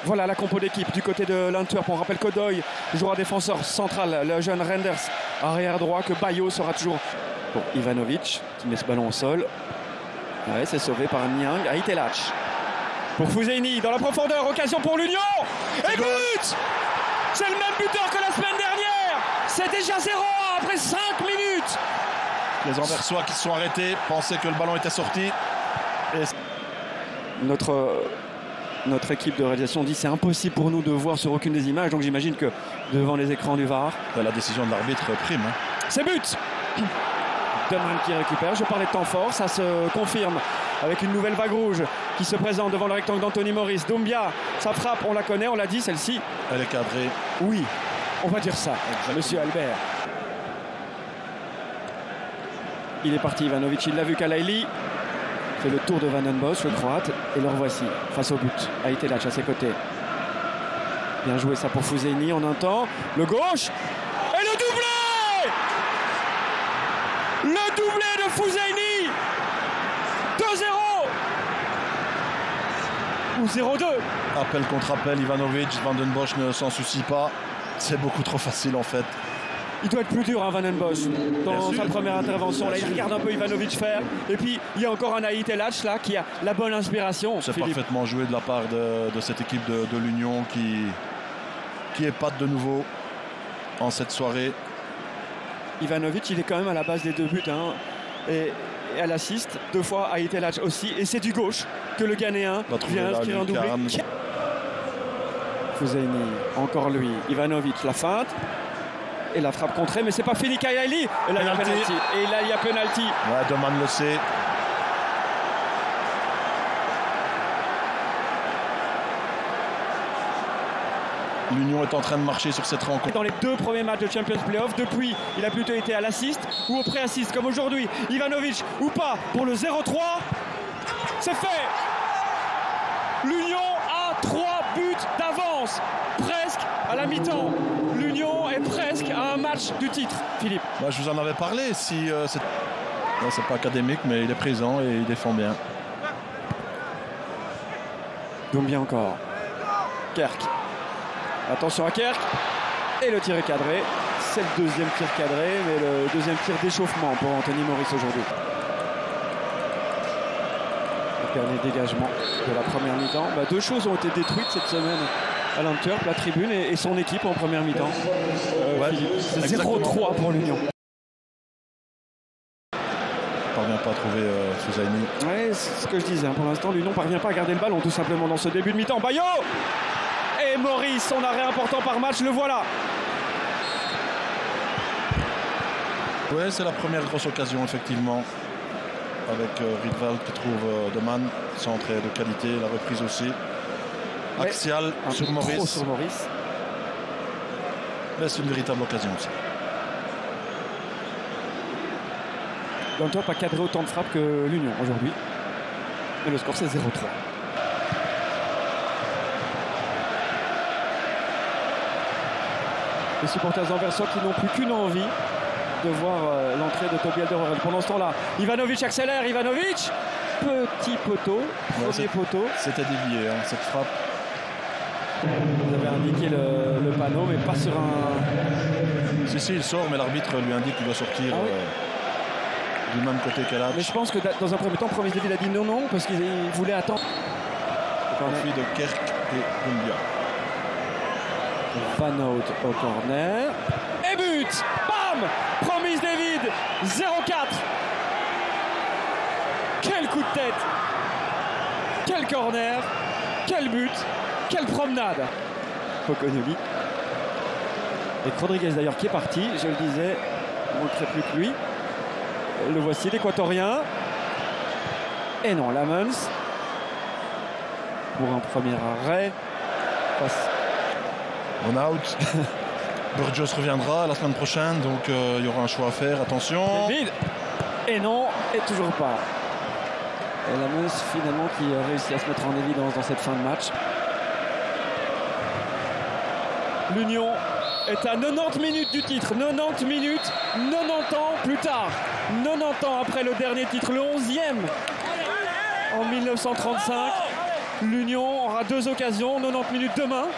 Voilà la compo d'équipe du côté de l'Antwerp. On rappelle qu'Odoi jouera défenseur central, le jeune Renders arrière droit, que Bayo sera toujours pour Ivanovic qui met ce ballon au sol. Ouais, c'est sauvé par Niang. Aïtelach pour Fouzaini dans la profondeur, occasion pour l'Union et but. C'est le même buteur que la semaine dernière. C'est déjà 0-1 après 5 minutes. Les Anversois qui se sont arrêtés pensaient que le ballon était sorti. Et notre équipe de réalisation dit c'est impossible pour nous de voir sur aucune des images, donc j'imagine que devant les écrans du VAR, la décision de l'arbitre prime. C'est but. Dunham qui récupère. Je parlais de temps fort, ça se confirme avec une nouvelle vague rouge qui se présente devant le rectangle d'Anthony Maurice. Doumbia, sa frappe, on la connaît, on l'a dit, celle-ci. Elle est cadrée. Oui, on va dire ça. Exactement. Monsieur Albert. Il est parti, Ivanovic, il l'a vu Kalaili. Fait le tour de Van den Bosch, le croate, et le revoici face au but. Aïtelach à ses côtés. Bien joué ça pour Fouzaini en un temps. Le gauche et le doublé. Le doublé de Fouzaini. 2-0 ou 0-2. Appel contre appel, Ivanovic, Van den Bosch ne s'en soucie pas. C'est beaucoup trop facile en fait. Il doit être plus dur, hein, Van den Bosch, dans sa première intervention. Là, il regarde un peu Ivanovic faire. Et puis, il y a encore un Aïtelach là qui a la bonne inspiration. C'est parfaitement joué de la part de cette équipe de l'Union qui épate de nouveau en cette soirée. Ivanovic, il est quand même à la base des deux buts. Hein, et à l'assist, 2 fois Aïtelach aussi. Et c'est du gauche que le Ghanéen vient inscrire un doublé. Fouzaini, encore lui. Ivanovic, la feinte. Et la frappe contrée, mais c'est pas fini. Kalaili. Et là, il y a penalty. Et là, il y a penalty. Ouais, Doman le sait. L'Union est en train de marcher sur cette rencontre. Dans les 2 premiers matchs de Champions Playoff, depuis, il a plutôt été à l'assist ou au pré-assist, comme aujourd'hui. Ivanovic ou pas pour le 0-3. C'est fait. L'Union a 3 buts d'avance. Presque à la mi-temps. L'Union est presque à un match du titre, Philippe. Bah, je vous en avais parlé. Si, c'est pas académique, mais il est présent et il défend bien. Donc bien encore. Kerk. Attention à Kerk. Et le tir est cadré. C'est le deuxième tir cadré, mais le deuxième tir d'échauffement pour Anthony Maurice aujourd'hui. Le dernier dégagement de la première mi-temps. 2 choses ont été détruites cette semaine à l'Antwerp, la tribune et son équipe en première mi-temps. C'est 0-3 pour l'Union. Ne parvient pas à trouver Fouzaini. Oui, c'est ce que je disais. Pour l'instant, l'Union ne parvient pas à garder le ballon tout simplement dans ce début de mi-temps. Bayo et Maurice, son arrêt important par match, le voilà. Ouais, c'est la première grosse occasion effectivement. Avec Rietveld qui trouve Doman, centre de qualité, la reprise aussi. Axial sur Maurice. Mais c'est une véritable occasion aussi. L'Antwerp a cadré autant de frappes que l'Union aujourd'hui. Et le score c'est 0-3. Les supporters anversois qui n'ont plus qu'une envie de voir l'entrée de Toby Alderweireld. Pendant ce temps-là, Ivanovic accélère. Ivanovic, petit poteau, premier poteau. C'était dévié, hein, cette frappe. Vous avez indiqué le panneau, mais pas sur un... Si, il sort, mais l'arbitre lui indique qu'il doit sortir du même côté qu'Alach. Mais je pense que dans un premier temps, Promise David a dit non, parce qu'il voulait attendre. Conflit de Kerk et Doumbia. Van Hout au corner. Et but. Bam. Promise David. 0-4. Quel coup de tête. Quel corner. Quel but. Quelle promenade. Fokonoli. Et Rodriguez d'ailleurs qui est parti. Je le disais, il ne manquerait plus que lui. Le voici, l'Équatorien. Et non, Lamens. Pour un premier arrêt. On out. Burgos reviendra la semaine prochaine, donc il y aura un choix à faire. Attention. Vide. Et non, et toujours pas. Et Lamens finalement qui a réussi à se mettre en évidence dans cette fin de match. L'Union est à 90 minutes du titre. 90 minutes, 90 ans plus tard. 90 ans après le dernier titre, le 11e en 1935. L'Union aura 2 occasions, 90 minutes demain.